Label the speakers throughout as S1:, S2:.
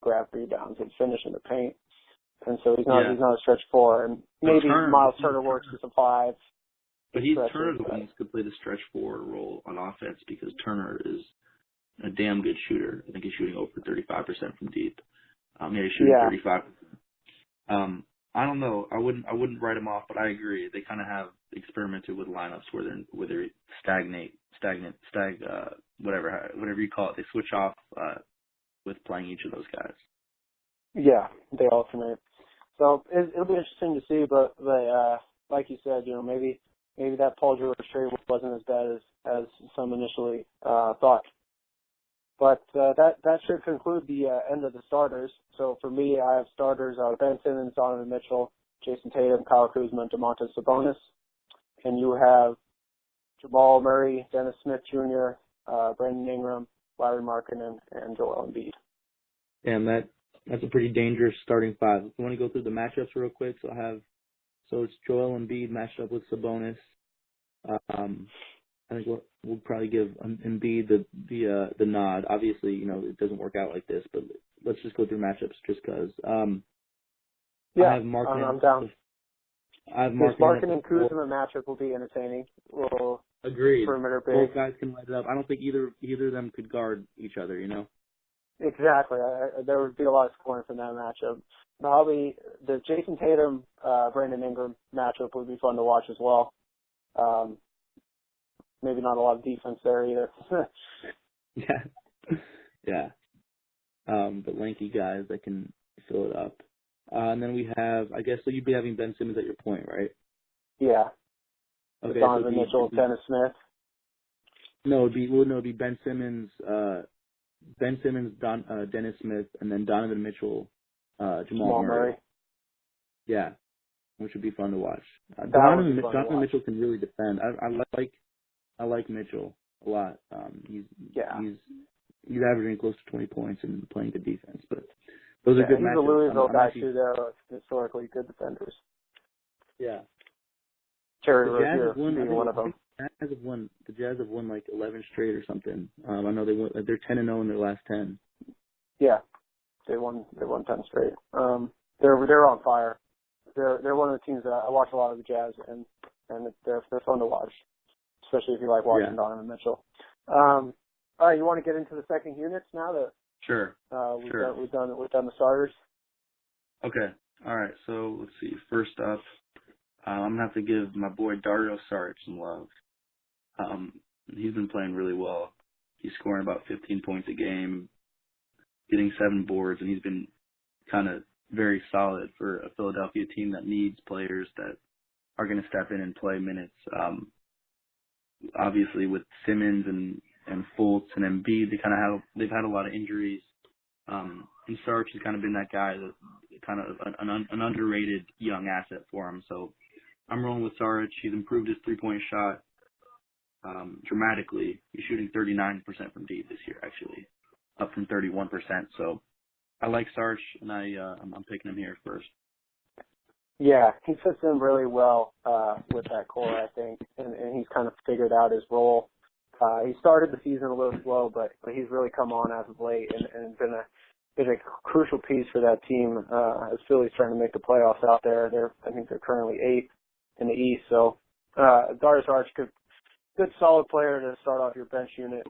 S1: grab rebounds and finish in the paint. And so he's not a stretch 4. And maybe Miles Turner works as a 5.
S2: But Turner could play the stretch 4 role on offense because Turner is a damn good shooter. I think he's shooting over 35% from deep. He's shooting 35%. I don't know. I wouldn't write him off, but I agree. They kind of have experimented with lineups where they stagnant, whatever you call it. They switch off with playing each of those guys.
S1: Yeah, they alternate. So it'll be interesting to see, but like you said, maybe that Paul George trade wasn't as bad as some initially thought. But that should conclude the end of the starters. So for me, I have starters Ben Simmons, Donovan Mitchell, Jayson Tatum, Kyle Kuzma, and Domantas Sabonis. And you have Jamal Murray, Dennis Smith Jr., Brandon Ingram, Larry Markkanen, and Joel Embiid.
S2: And that's a pretty dangerous starting 5. If you want to go through the matchups real quick, so it's Joel Embiid matched up with Sabonis. I think we'll probably give Embiid the nod. Obviously, it doesn't work out like this, but let's just go through matchups just because. I have Markkanen.
S1: I'm down.
S2: I have
S1: Markkanen and Kuzma matchup will be entertaining.
S2: Agreed.
S1: Perimeter big.
S2: Both guys can light it up. I don't think either of them could guard each other.
S1: Exactly. There would be a lot of scoring from that matchup. Probably the Jayson Tatum, Brandon Ingram matchup would be fun to watch as well. Maybe not a lot of defense there either.
S2: Yeah. But lanky guys that can fill it up. And then we have, I guess, so you'd be having Ben Simmons at your point, right?
S1: Yeah.
S2: Okay.
S1: Donovan Mitchell, Dennis Smith.
S2: No, it'd be Ben Simmons, Dennis Smith, and then Donovan Mitchell, Jamal Murray. Yeah, which would be fun to watch. Donovan Mitchell can really defend. I like Mitchell a lot. He's averaging close to 20 points and playing good defense. But those are good matchups.
S1: He's a Louisville guy too. They're historically good defenders.
S2: Yeah.
S1: Terry Rozier being one of them.
S2: The Jazz have won like 11 straight or something. I know they're 10-0 in their last 10.
S1: Yeah, they won 10 straight. They're on fire. They're one of the teams that I watch a lot of the Jazz, and they're fun to watch, especially if you like watching Donovan Mitchell. All right, you want to get into the second units now?
S2: Sure.
S1: We've done the starters.
S2: Okay. All right. So let's see. First up, I'm gonna have to give my boy Dario Saric some love. He's been playing really well. He's scoring about 15 points a game, getting 7 boards, and he's been kind of very solid for a Philadelphia team that needs players that are going to step in and play minutes. Obviously, with Simmons and Fultz and Embiid, they've had a lot of injuries. And Saric has kind of been that guy that kind of an underrated young asset for him. So I'm rolling with Saric. He's improved his 3-point shot dramatically. He's shooting 39% from deep this year, actually, up from 31%. So I like Saric, and I'm picking him here first.
S1: Yeah, he fits in really well with that core, I think, and he's kind of figured out his role. He started the season a little slow, but he's really come on as of late and been a crucial piece for that team as Philly's trying to make the playoffs out there. I think they're currently 8th in the East. So Dario Saric, good solid player to start off your bench unit.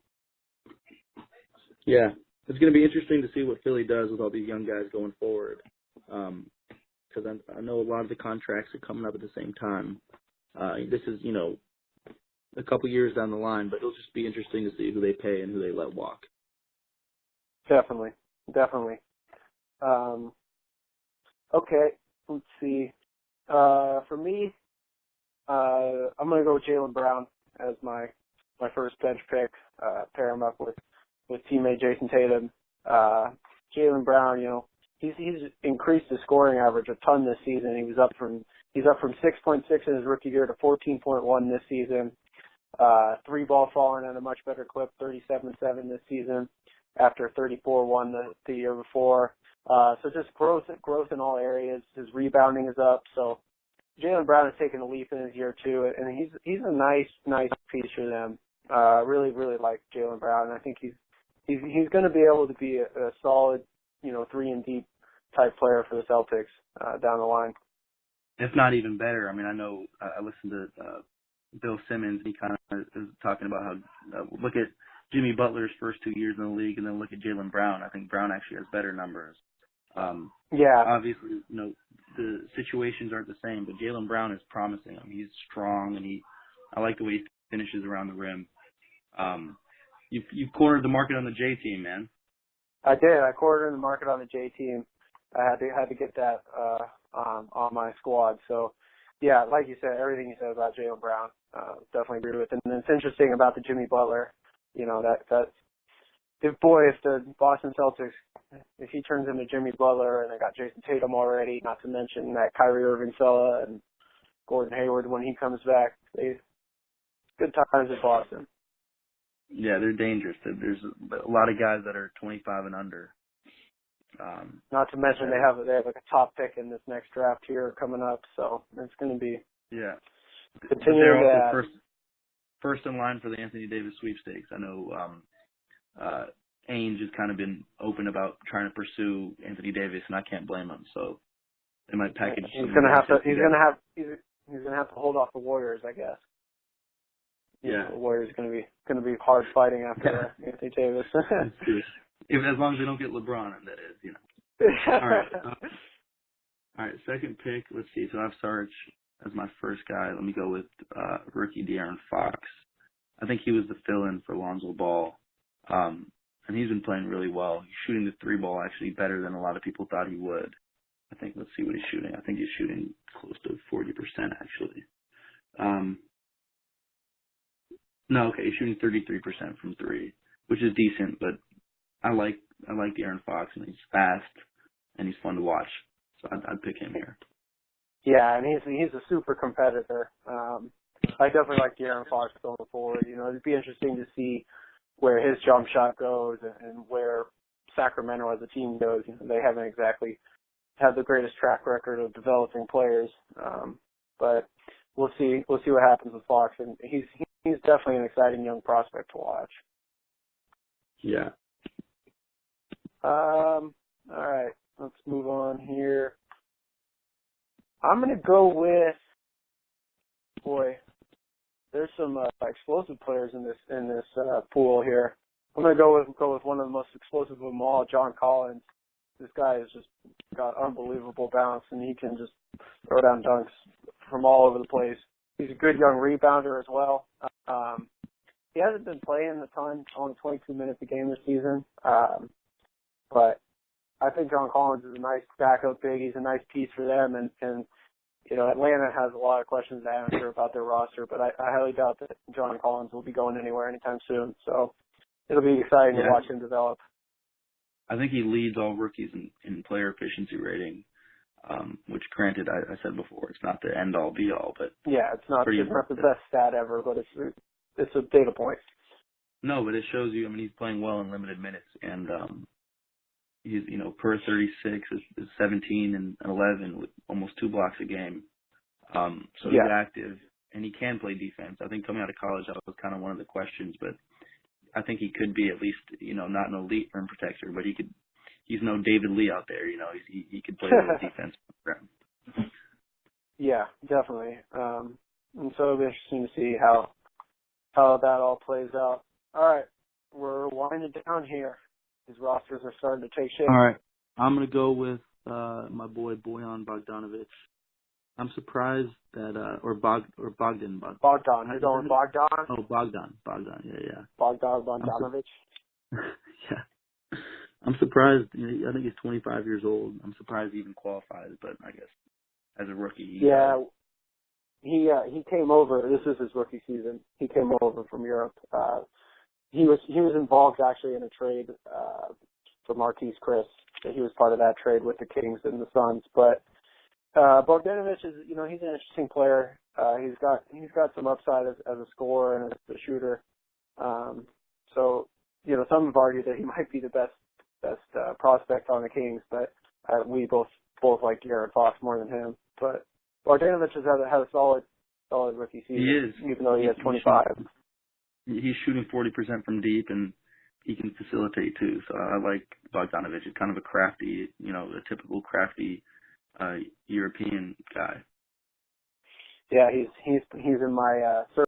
S2: Yeah, it's going to be interesting to see what Philly does with all these young guys going forward. Because I know a lot of the contracts are coming up at the same time. This is, a couple years down the line, but it'll just be interesting to see who they pay and who they let walk.
S1: Definitely. Okay, let's see. For me, I'm going to go with Jaylen Brown as my first bench pick. Pair him up with teammate Jayson Tatum. Jaylen Brown, he's increased his scoring average a ton this season. He's up from 6.6 in his rookie year to 14.1 this season. 3 ball falling at a much better clip, 37-7 this season after 34-1 the year before. So just growth in all areas. His rebounding is up. So Jaylen Brown has taken a leap in his year too, and he's a nice piece for them. Really like Jaylen Brown, and I think he's going to be able to be a solid 3 and deep type player for the Celtics down the line.
S2: If not even better. I mean, I know I listened to Bill Simmons. He kind of is talking about how look at Jimmy Butler's first 2 years in the league, and then look at Jaylen Brown. I think Brown actually has better numbers. Obviously, the situations aren't the same, but Jaylen Brown is promising. I mean, he's strong, and I like the way he finishes around the rim. You've cornered the market on the J team, man.
S1: I did. I cornered the market on the J team. I had to get that on my squad. So, yeah, like you said, everything you said about Jaylen Brown, definitely agree with. And it's interesting about the Jimmy Butler. If the Boston Celtics, if he turns into Jimmy Butler, and they got Jayson Tatum already, not to mention that Kyrie Irving fella and Gordon Hayward when he comes back, good times in Boston.
S2: Yeah, they're dangerous. There's a lot of guys that are 25 and under.
S1: Not to mention they have like a top pick in this next draft here coming up, so it's going to be continuing.
S2: They're also first in line for the Anthony Davis sweepstakes. I know Ainge has kind of been open about trying to pursue Anthony Davis, and I can't blame him. So they might package.
S1: He's going to have to hold off the Warriors, I guess.
S2: Yeah,
S1: the Warriors are going to be hard fighting after Anthony Davis.
S2: As long as they don't get LeBron, that is, All right. All right, second pick. Let's see. So I have Saric as my first guy. Let me go with rookie De'Aaron Fox. I think he was the fill-in for Lonzo Ball, and he's been playing really well. He's shooting the 3-ball actually better than a lot of people thought he would. I think, let's see what he's shooting. I think he's shooting close to 40% actually. He's shooting 33% from 3, which is decent, but I like De'Aaron Fox, and he's fast and he's fun to watch. So I'd pick him here.
S1: Yeah, and he's a super competitor. I definitely like De'Aaron Fox going forward. It'd be interesting to see where his jump shot goes and where Sacramento as a team goes. They haven't exactly had the greatest track record of developing players, but we'll see what happens with Fox, and he's definitely an exciting young prospect to watch.
S2: Yeah.
S1: All right, let's move on here. I'm going to go with, there's some explosive players in this pool here. I'm going to go with one of the most explosive of them all, John Collins. This guy has just got unbelievable bounce, and he can just throw down dunks from all over the place. He's a good young rebounder as well. He hasn't been playing a ton, only 22 minutes a game this season. But I think John Collins is a nice backup big. He's a nice piece for them. And Atlanta has a lot of questions to answer about their roster, but I highly doubt that John Collins will be going anywhere anytime soon. So it'll be exciting to watch him develop.
S2: I think he leads all rookies in player efficiency rating, which granted, I said before, it's not the end-all, be-all, but
S1: it's not the best stat ever, but it's a data point.
S2: No, but it shows you, he's playing well in limited minutes, and he's, per 36 is 17 and 11 with almost 2 blocks a game. So he's active, and he can play defense. I think coming out of college, that was kind of one of the questions, but I think he could be at least, not an elite rim protector, but he's no David Lee out there, he could play a little defense.
S1: Yeah, definitely. And so it'll be interesting to see how that all plays out. All right, we're winding down here. These rosters are starting to take shape.
S2: All right, I'm going to go with my boy Bojan Bogdanovic. I'm surprised that Bogdan.
S1: Bogdan. You're going Bogdan?
S2: Oh, Bogdan. Yeah.
S1: Bogdanovic.
S2: Yeah. I'm surprised. I think he's 25 years old. I'm surprised he even qualifies, but I guess as a rookie.
S1: He came over. This is his rookie season. He came over from Europe. He was involved actually in a trade for Marquise Chris. He was part of that trade with the Kings and the Suns. But Bogdanovic is, he's an interesting player. He's got some upside as a scorer and as a shooter. So some have argued that he might be the best prospect on the Kings, but we both like De'Aaron Fox more than him. But Bogdanovic has had a solid rookie season.
S2: He is,
S1: even though he has 25.
S2: He's shooting 40% from deep, and he can facilitate too. So I like Bogdanovich. He's kind of a crafty, a typical crafty European guy.
S1: Yeah, he's in my